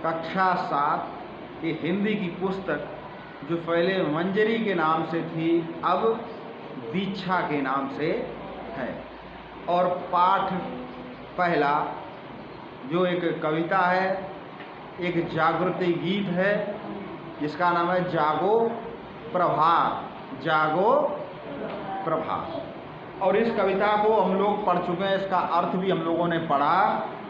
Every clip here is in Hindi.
कक्षा 7 की हिंदी की पुस्तक जो पहले मंजरी के नाम से थी अब दीक्षा के नाम से है। और पाठ पहला जो एक कविता है, एक जागृति गीत है जिसका नाम है जागो प्रभात, जागो प्रभात। और इस कविता को हम लोग पढ़ चुके हैं, इसका अर्थ भी हम लोगों ने पढ़ा।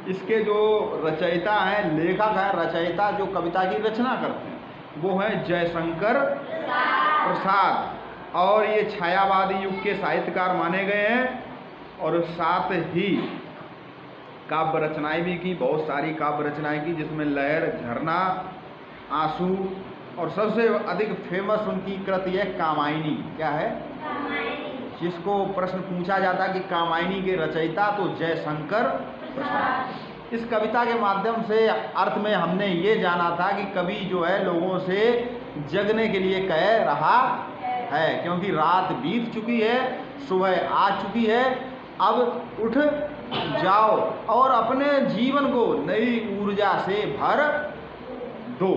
इसके जो रचयिता हैं, लेखक है, रचयिता जो कविता की रचना करते हैं वो है जयशंकर प्रसाद। और ये छायावादी युग के साहित्यकार माने गए हैं। और साथ ही काव्य रचनाएं भी की, बहुत सारी काव्य रचनाएं की जिसमें लहर, झरना, आंसू और सबसे अधिक फेमस उनकी कृति है कामायनी। क्या है? जिसको प्रश्न पूछा जाता कि कामायनी के रचयिता तो जयशंकर प्रसाद। इस कविता के माध्यम से अर्थ में हमने ये जाना था कि कवि जो है लोगों से जगने के लिए कह रहा है, क्योंकि रात बीत चुकी है, सुबह आ चुकी है, अब उठ जाओ और अपने जीवन को नई ऊर्जा से भर दो।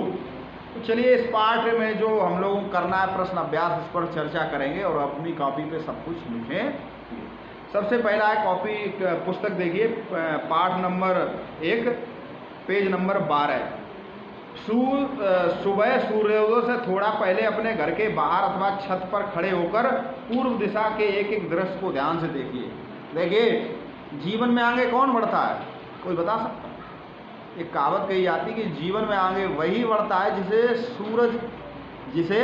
तो चलिए इस पाठ में जो हम लोगों को करना है प्रश्न अभ्यास, इस पर चर्चा करेंगे और अपनी कॉपी पे सब कुछ लिखें। सबसे पहला है कॉपी पुस्तक देखिए, पाठ नंबर 1 पेज नंबर 12। सुबह सूर्योदय से थोड़ा पहले अपने घर के बाहर अथवा छत पर खड़े होकर पूर्व दिशा के एक एक दृश्य को ध्यान से देखिए। देखिए जीवन में आगे कौन बढ़ता है, कोई बता सकता? एक कहावत कही जाती कि जीवन में आगे वही बढ़ता है जिसे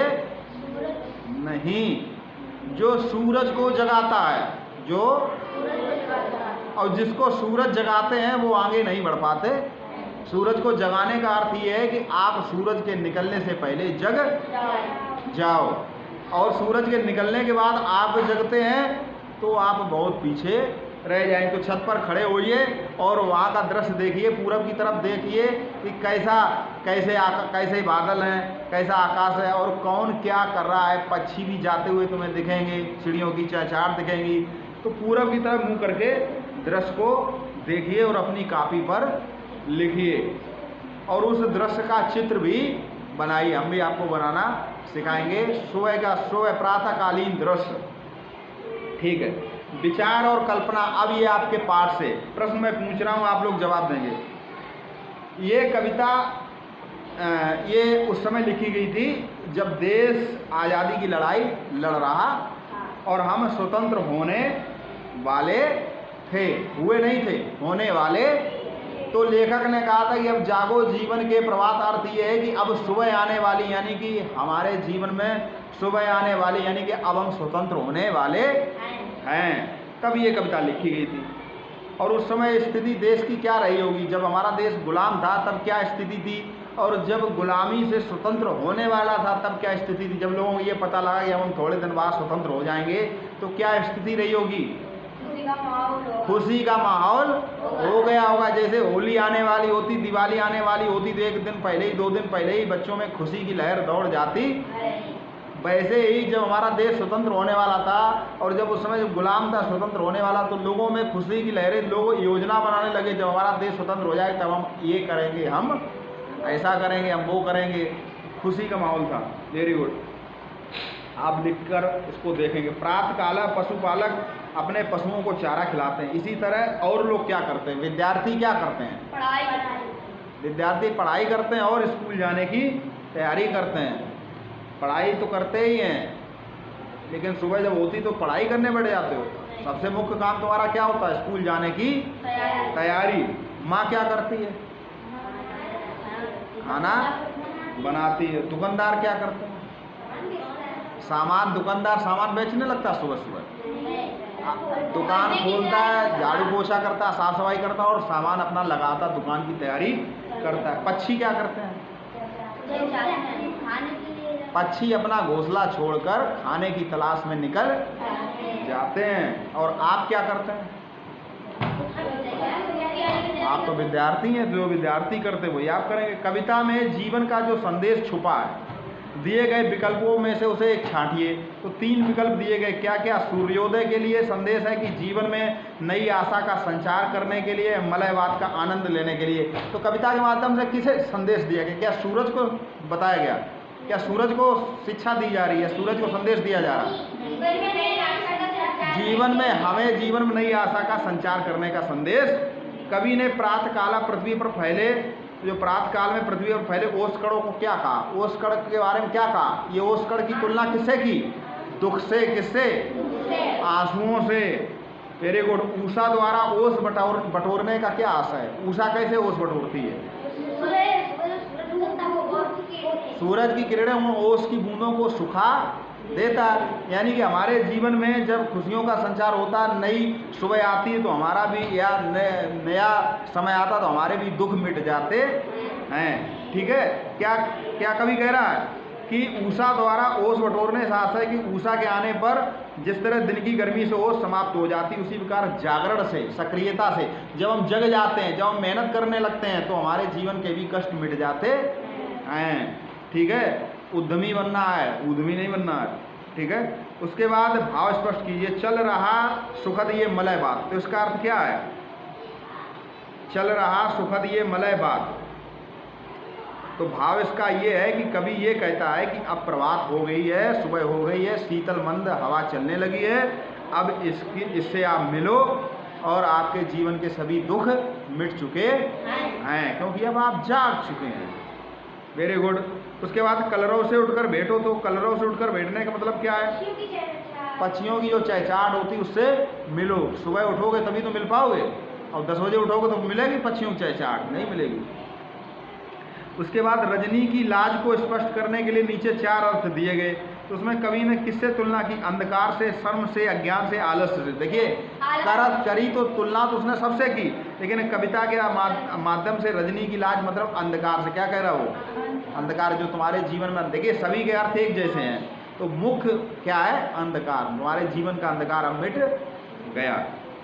नहीं, जो सूरज को जगाता है, जो और जिसको सूरज जगाते हैं वो आगे नहीं बढ़ पाते। सूरज को जगाने का अर्थ ये है कि आप सूरज के निकलने से पहले जग जाओ, और सूरज के निकलने के बाद आप जगते हैं तो आप बहुत पीछे रह जाएं। तो छत पर खड़े होइए और वहाँ का दृश्य देखिए, पूरब की तरफ देखिए कि कैसे बादल हैं, कैसा आकाश है और कौन क्या कर रहा है। पक्षी भी जाते हुए तुम्हें दिखेंगे, चिड़ियों की चहचहाट दिखेंगी। तो पूरब की तरफ मुँह करके दृश्य को देखिए और अपनी कॉपी पर लिखिए और उस दृश्य का चित्र भी बनाइए। हम भी आपको बनाना सिखाएंगे। सुबह प्रातःकालीन दृश्य, ठीक है। विचार और कल्पना, अब ये आपके पाठ से प्रश्न मैं पूछ रहा हूँ, आप लोग जवाब देंगे। ये कविता ये उस समय लिखी गई थी जब देश आज़ादी की लड़ाई लड़ रहा और हम स्वतंत्र होने वाले थे, हुए नहीं थे, होने वाले। तो लेखक ने कहा था कि अब जागो जीवन के प्रभात। अर्थ ये है कि अब सुबह आने वाली, यानी कि हमारे जीवन में सुबह आने वाली, यानी कि अब हम स्वतंत्र होने वाले हैं। तब ये कविता लिखी गई थी। और उस समय स्थिति देश की क्या रही होगी, जब हमारा देश गुलाम था तब क्या स्थिति थी, और जब गुलामी से स्वतंत्र होने वाला था तब क्या स्थिति थी। जब लोगों को ये पता लगा कि हम थोड़े दिन बाद स्वतंत्र हो जाएंगे तो क्या स्थिति रही होगी? खुशी का माहौल हो गया होगा। जैसे होली आने वाली होती, दिवाली आने वाली होती तो एक दिन पहले ही, 2 दिन पहले ही बच्चों में खुशी की लहर दौड़ जाती। वैसे ही जब हमारा देश स्वतंत्र होने वाला था और जब उस समय जब गुलाम था स्वतंत्र होने वाला, तो लोगों में खुशी की लहरें, लोग योजना बनाने लगे जब हमारा देश स्वतंत्र हो जाए तब हम ये करेंगे, हम ऐसा करेंगे, हम वो करेंगे। खुशी का माहौल था। वेरी गुड, आप लिखकर इसको देखेंगे। प्रातःकाल पशुपालक अपने पशुओं को चारा खिलाते हैं। इसी तरह और लोग क्या करते हैं? विद्यार्थी क्या करते हैं? विद्यार्थी पढ़ाई करते हैं और स्कूल जाने की तैयारी करते हैं। पढ़ाई तो करते ही हैं, लेकिन सुबह जब होती तो पढ़ाई करने बैठ जाते हो। सबसे मुख्य काम तुम्हारा क्या होता है? स्कूल जाने की तैयारी। माँ क्या करती है? खाना बनाती है। दुकानदार क्या करते हैं? दुकानदार सामान बेचने लगता है सुबह सुबह, दुकान खोलता है, झाड़ू पोछा करता है, साफ सफाई करता है और सामान अपना लगाता, दुकान की तैयारी करता है। पक्षी क्या करते हैं? पक्षी अपना घोंसला छोड़कर खाने की तलाश में निकल जाते हैं। और आप क्या करते हैं? आप तो विद्यार्थी हैं, जो विद्यार्थी करते वही आप करेंगे। कविता में जीवन का जो संदेश छुपा है दिए गए विकल्पों में से उसे एक छांटिए। तो 3 विकल्प दिए गए, क्या क्या? सूर्योदय के लिए संदेश है कि जीवन में नई आशा का संचार करने के लिए, मलयवाद का आनंद लेने के लिए। तो कविता के माध्यम से किसे संदेश दिया गया? क्या सूरज को बताया गया? क्या सूरज को शिक्षा दी जा रही है? सूरज को संदेश दिया जा रहा है? जीवन में हमें जीवन में नई आशा का संचार करने का संदेश कवि ने प्रातः काला पृथ्वी पर फैले, जो प्रातः काल में पृथ्वी पर फैले ओसकड़ों को क्या कहा? ओसकड़ के बारे में क्या कहा? ये ओसकड़ की तुलना किससे की? दुख से। किससे? आंसुओं से। Very good. उषा द्वारा ओस बटोरने का क्या आशय है? उषा कैसे ओस बटोरती है? सूरज की किरणें उन ओस की बूंदों को सुखा देता है। यानी कि हमारे जीवन में जब खुशियों का संचार होता, नई सुबह आती है तो हमारा भी, या नया समय आता तो हमारे भी दुख मिट जाते हैं। ठीक है। क्या क्या कवि कह रहा है कि उषा द्वारा ओस बटोरने से आशय कि उषा के आने पर जिस तरह दिन की गर्मी से ओस समाप्त हो जाती, उसी प्रकार जागरण से, सक्रियता से जब हम जग जाते हैं, जब हम मेहनत करने लगते हैं तो हमारे जीवन के भी कष्ट मिट जाते हैं। ठीक है। उद्यमी बनना है, उद्यमी नहीं बनना है। ठीक है। उसके बाद भाव स्पष्ट कीजिए। चल रहा सुखद ये मलय बात, तो इसका अर्थ क्या है? चल रहा सुखद ये मलय बात, तो भाव इसका ये है कि कवि ये कहता है कि अब प्रभात हो गई है, सुबह हो गई है, शीतल मंद हवा चलने लगी है, अब इससे आप मिलो और आपके जीवन के सभी दुख मिट चुके हैं, क्योंकि अब आप जाग चुके हैं। Very good. उसके बाद कलरव से उठकर बैठो, तो कलरव से उठकर बैठने का मतलब क्या है? पक्षियों की जो चहचहाट होती उससे मिलो। सुबह उठोगे तभी तो मिल पाओगे, और 10 बजे उठोगे तो मिलेगी पक्षियों की चहचहाट? नहीं मिलेगी। उसके बाद रजनी की लाज को स्पष्ट करने के लिए नीचे 4 अर्थ दिए गए। तो उसमें कवि ने किससे तुलना की? अंधकार से, शर्म से, अज्ञान से, आलस्य से। देखिए, करत करी तो तुलना तो उसने सबसे की, लेकिन कविता के माध्यम से रजनी की लाज मतलब अंधकार से। क्या कह रहा वो? अंधकार जो तुम्हारे जीवन में, देखिए सभी के अर्थ एक जैसे हैं, तो मुख्य क्या है? अंधकार। तुम्हारे जीवन का अंधकार अब मिट गया।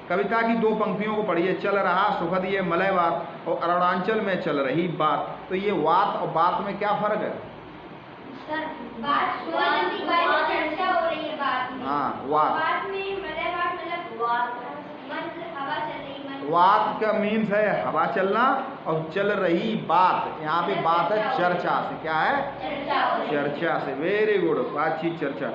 कविता की 2 पंक्तियों को पढ़िए। चल रहा सुखद ये मलय बात, और अरुणाचल में चल रही बात। तो ये वात और बात में क्या फर्क है? सर, बात चर्चा हो रही है बात में। हाँ, वात। बात में मलय बात मतलब हवा चल रही। वात का मीन्स है हवा चलना, और चल रही बात, यहाँ पे बात है चर्चा से। क्या है? चर्चा से। Very good. बातचीत, चर्चा।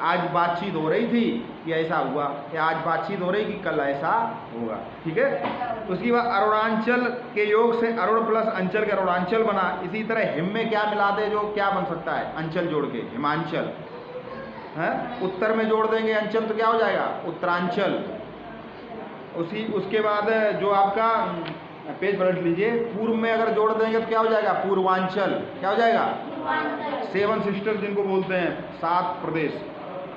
आज बातचीत हो रही थी कि ऐसा हुआ, या आज बातचीत हो रही कि कल ऐसा होगा। ठीक है। उसके बाद अरुणाचल के योग से अरुण प्लस अंचल के अरुणाचल बना। इसी तरह हिम में क्या मिला दे, जो क्या बन सकता है? अंचल जोड़ के हिमांचल है। उत्तर में जोड़ देंगे अंचल तो क्या हो जाएगा? उत्तरांचल। उसके बाद जो आपका पेज पलट लीजिए, पूर्व में अगर जोड़ देंगे तो क्या हो जाएगा? पूर्वांचल। क्या हो जाएगा? 7 सिस्टर जिनको बोलते हैं, 7 प्रदेश।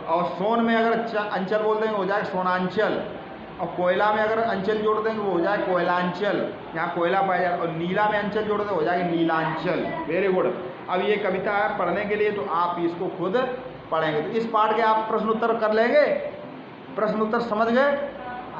और सोन में अगर अंचल बोल देंगे हो जाएगा सोनांचल, और कोयला में अगर अंचल जोड़ देंगे वो हो जाएगा कोयलांचल, यहाँ कोयला पाया जाए। और नीला में अंचल जोड़ देंगे हो जाएगा नीलांचल। Very good. अब ये कविता है पढ़ने के लिए, तो आप इसको खुद पढ़ेंगे। तो इस पाठ के आप प्रश्न उत्तर कर लेंगे? प्रश्न उत्तर समझ गए?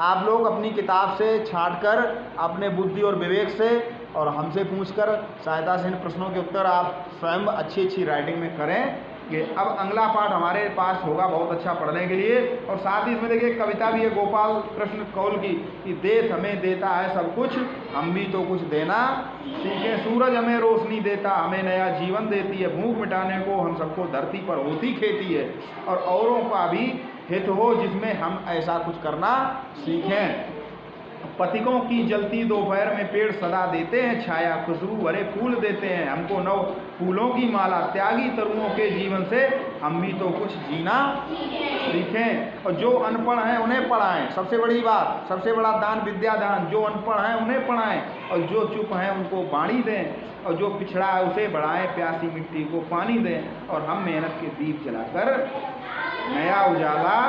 आप लोग अपनी किताब से छांट कर अपने बुद्धि और विवेक से और हमसे पूछकर सहायता से इन प्रश्नों के उत्तर आप स्वयं अच्छी राइटिंग में करें। कि अब अगला पाठ हमारे पास होगा बहुत अच्छा पढ़ने के लिए। और साथ ही इसमें देखिए कविता भी है गोपाल कृष्ण कौल की, कि देश हमें देता है सब कुछ, हम भी तो कुछ देना सीखें। सूरज हमें रोशनी देता, हमें नया जीवन देती है। भूख मिटाने को हम सबको धरती पर होती खेती है, और औरों का भी हित हो जिसमें हम ऐसा कुछ करना सीखें। पथिकों की जलती दोपहर में पेड़ सदा देते हैं छाया, खुशबू भरे फूल देते हैं हमको नव फूलों की माला। त्यागी तरुओं के जीवन से हम भी तो कुछ जीना सीखें। और जो अनपढ़ हैं उन्हें पढ़ाएं। सबसे बड़ी बात, सबसे बड़ा दान विद्या दान। जो अनपढ़ हैं उन्हें पढ़ाएं, और जो चुप हैं उनको वाणी दें, और जो पिछड़ा है उसे बढ़ाएं, प्यासी मिट्टी को पानी दें। और हम मेहनत के दीप जलाकर नया उजाला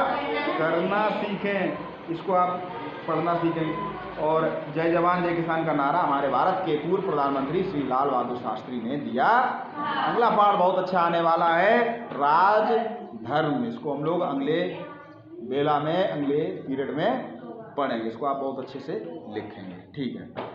करना सीखें। इसको आप पढ़ना सीखें। और जय जवान जय किसान का नारा हमारे भारत के पूर्व प्रधानमंत्री श्री लाल बहादुर शास्त्री ने दिया। अगला पाठ बहुत अच्छा आने वाला है, राजधर्म। इसको हम लोग अगले बेला में, अगले पीरियड में पढ़ेंगे। इसको आप बहुत अच्छे से लिखेंगे। ठीक है।